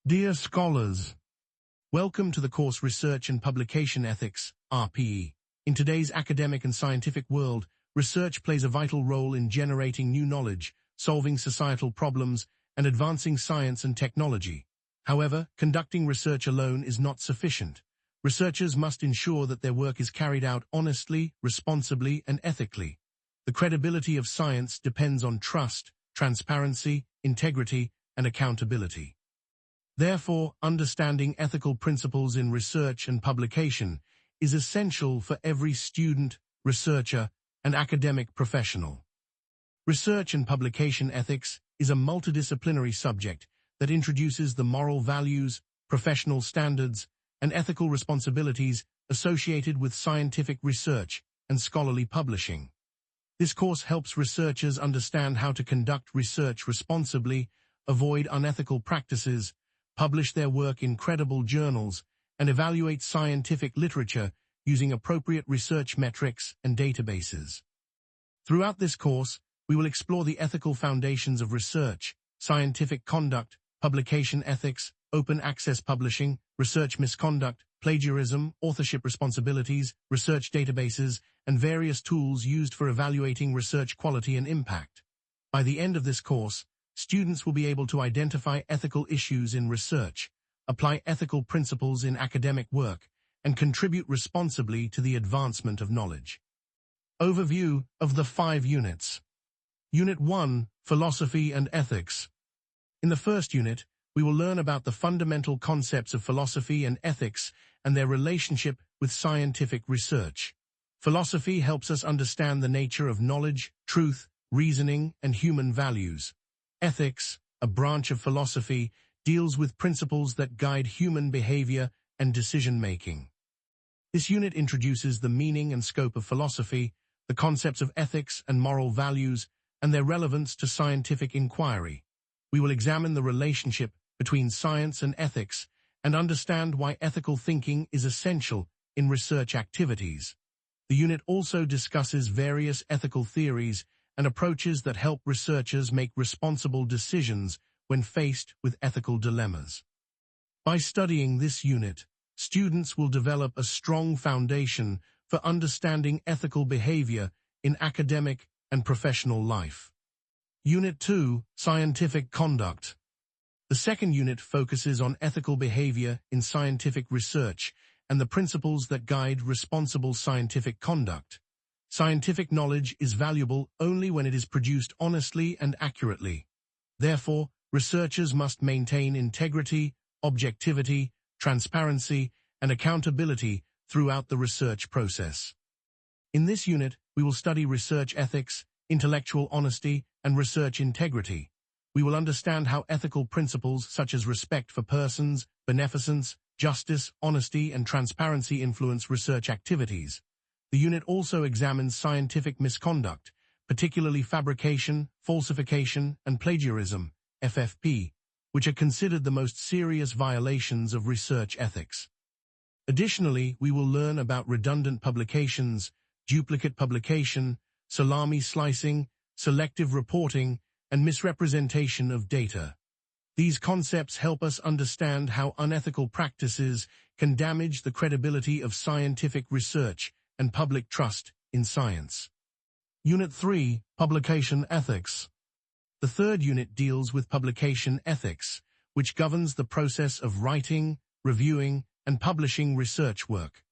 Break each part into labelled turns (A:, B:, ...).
A: Dear scholars, welcome to the course Research and Publication Ethics, RPE. In today's academic and scientific world, research plays a vital role in generating new knowledge, solving societal problems, and advancing science and technology. However, conducting research alone is not sufficient. Researchers must ensure that their work is carried out honestly, responsibly, and ethically. The credibility of science depends on trust, transparency, integrity, and accountability. Therefore, understanding ethical principles in research and publication is essential for every student, researcher, and academic professional. Research and publication ethics is a multidisciplinary subject that introduces the moral values, professional standards, and ethical responsibilities associated with scientific research and scholarly publishing. This course helps researchers understand how to conduct research responsibly, avoid unethical practices, publish their work in credible journals, and evaluate scientific literature using appropriate research metrics and databases. Throughout this course, we will explore the ethical foundations of research, scientific conduct, publication ethics, open access publishing, research misconduct, plagiarism, authorship responsibilities, research databases, and various tools used for evaluating research quality and impact. By the end of this course, students will be able to identify ethical issues in research, apply ethical principles in academic work, and contribute responsibly to the advancement of knowledge. Overview of the 5 units. Unit 1, Philosophy and Ethics. In the first unit, we will learn about the fundamental concepts of philosophy and ethics and their relationship with scientific research. Philosophy helps us understand the nature of knowledge, truth, reasoning, and human values. Ethics, a branch of philosophy, deals with principles that guide human behavior and decision-making. This unit introduces the meaning and scope of philosophy, the concepts of ethics and moral values, and their relevance to scientific inquiry. We will examine the relationship between science and ethics and understand why ethical thinking is essential in research activities. The unit also discusses various ethical theories and approaches that help researchers make responsible decisions when faced with ethical dilemmas. By studying this unit, students will develop a strong foundation for understanding ethical behavior in academic and professional life. Unit 2, Scientific Conduct. The second unit focuses on ethical behavior in scientific research and the principles that guide responsible scientific conduct. Scientific knowledge is valuable only when it is produced honestly and accurately. Therefore, researchers must maintain integrity, objectivity, transparency, and accountability throughout the research process. In this unit, we will study research ethics, intellectual honesty, and research integrity. We will understand how ethical principles such as respect for persons, beneficence, justice, honesty, and transparency influence research activities. The unit also examines scientific misconduct, particularly fabrication, falsification, and plagiarism, FFP, which are considered the most serious violations of research ethics. Additionally, we will learn about redundant publications, duplicate publication, salami slicing, selective reporting, and misrepresentation of data. These concepts help us understand how unethical practices can damage the credibility of scientific research and public trust in science. Unit 3, Publication Ethics. The third unit deals with publication ethics, which governs the process of writing, reviewing, and publishing research work.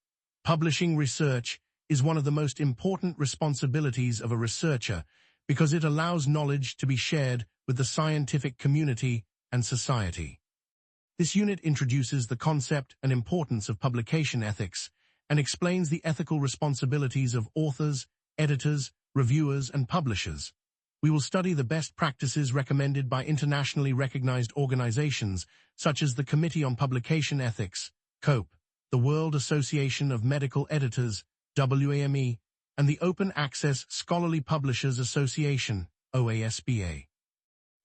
A: Publishing research is one of the most important responsibilities of a researcher because it allows knowledge to be shared with the scientific community and society. This unit introduces the concept and importance of publication ethics and explains the ethical responsibilities of authors, editors, reviewers, and publishers. We will study the best practices recommended by internationally recognized organizations such as the Committee on Publication Ethics, COPE, the World Association of Medical Editors, WAME, and the Open Access Scholarly Publishers Association, OASPA.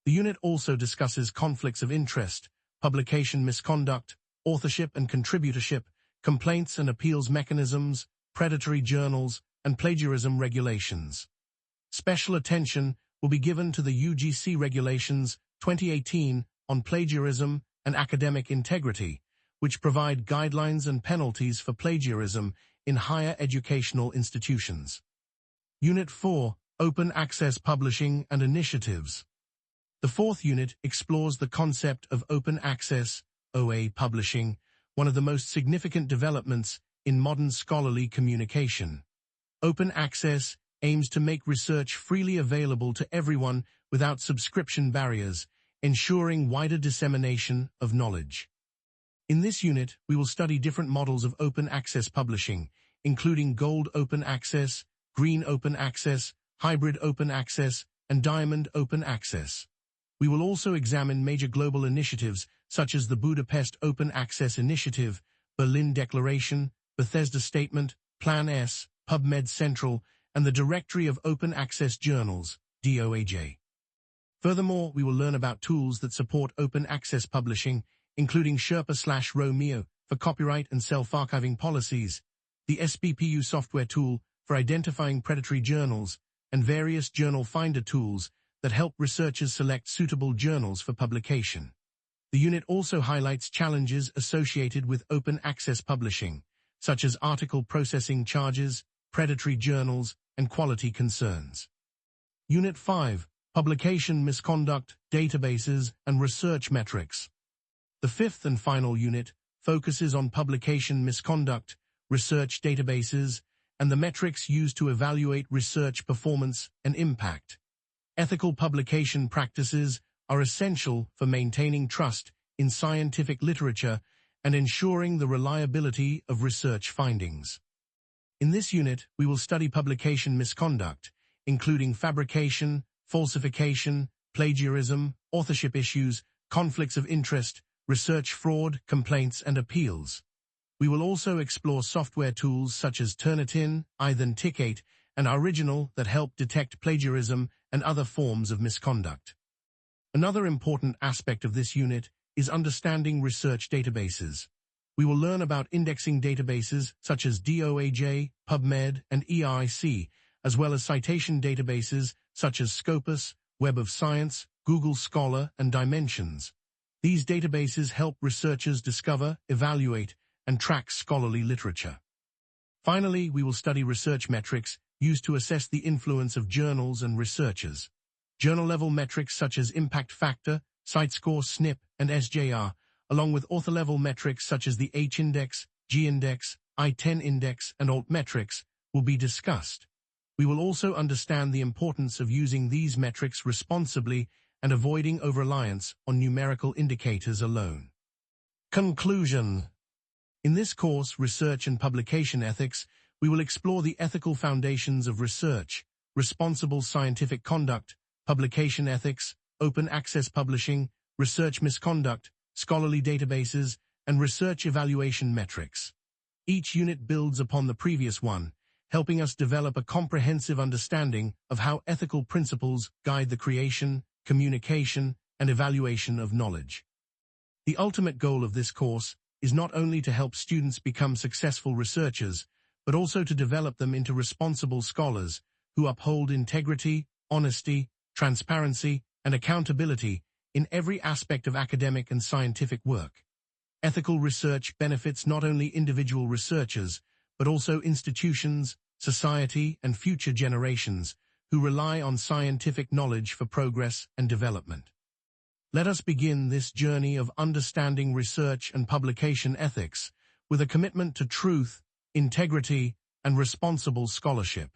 A: The unit also discusses conflicts of interest, publication misconduct, authorship and contributorship, complaints and appeals mechanisms, predatory journals, and plagiarism regulations. Special attention will be given to the UGC Regulations 2018 on plagiarism and academic integrity, which provide guidelines and penalties for plagiarism in higher educational institutions. Unit 4, Open Access Publishing and Initiatives. The fourth unit explores the concept of open access, OA publishing, one of the most significant developments in modern scholarly communication. Open access aims to make research freely available to everyone without subscription barriers, ensuring wider dissemination of knowledge. In this unit, we will study different models of open access publishing, including gold open access, green open access, hybrid open access, and diamond open access. We will also examine major global initiatives such as the Budapest Open Access Initiative, Berlin Declaration, Bethesda Statement, Plan S, PubMed Central, and the Directory of Open Access Journals, DOAJ. Furthermore, we will learn about tools that support open access publishing, including Sherpa/Romeo for copyright and self-archiving policies, the SBPU software tool for identifying predatory journals, and various journal finder tools that help researchers select suitable journals for publication. The unit also highlights challenges associated with open access publishing, such as article processing charges, predatory journals, and quality concerns. Unit 5, Publication Misconduct, Databases, and Research Metrics. The fifth and final unit focuses on publication misconduct, research databases, and the metrics used to evaluate research performance and impact. Ethical publication practices are essential for maintaining trust in scientific literature and ensuring the reliability of research findings. In this unit, we will study publication misconduct, including fabrication, falsification, plagiarism, authorship issues, conflicts of interest, research fraud, complaints, and appeals. We will also explore software tools such as Turnitin, Authenticate, and Original that help detect plagiarism and other forms of misconduct. Another important aspect of this unit is understanding research databases. We will learn about indexing databases such as DOAJ, PubMed, and EIC, as well as citation databases such as Scopus, Web of Science, Google Scholar, and Dimensions. These databases help researchers discover, evaluate, and track scholarly literature. Finally, we will study research metrics used to assess the influence of journals and researchers. Journal-level metrics such as impact factor, CiteScore, SNP, and SJR, along with author-level metrics such as the H-index, G-index, I-10 index, and Altmetrics, will be discussed. We will also understand the importance of using these metrics responsibly and avoiding over-reliance on numerical indicators alone. Conclusion. In this course, Research and Publication Ethics, we will explore the ethical foundations of research, responsible scientific conduct, publication ethics, open access publishing, research misconduct, scholarly databases, and research evaluation metrics. Each unit builds upon the previous one, helping us develop a comprehensive understanding of how ethical principles guide the creation, communication, and evaluation of knowledge. The ultimate goal of this course is not only to help students become successful researchers, but also to develop them into responsible scholars who uphold integrity, honesty, transparency, and accountability in every aspect of academic and scientific work. Ethical research benefits not only individual researchers, but also institutions, society, and future generations who rely on scientific knowledge for progress and development. Let us begin this journey of understanding research and publication ethics with a commitment to truth, integrity, and responsible scholarship.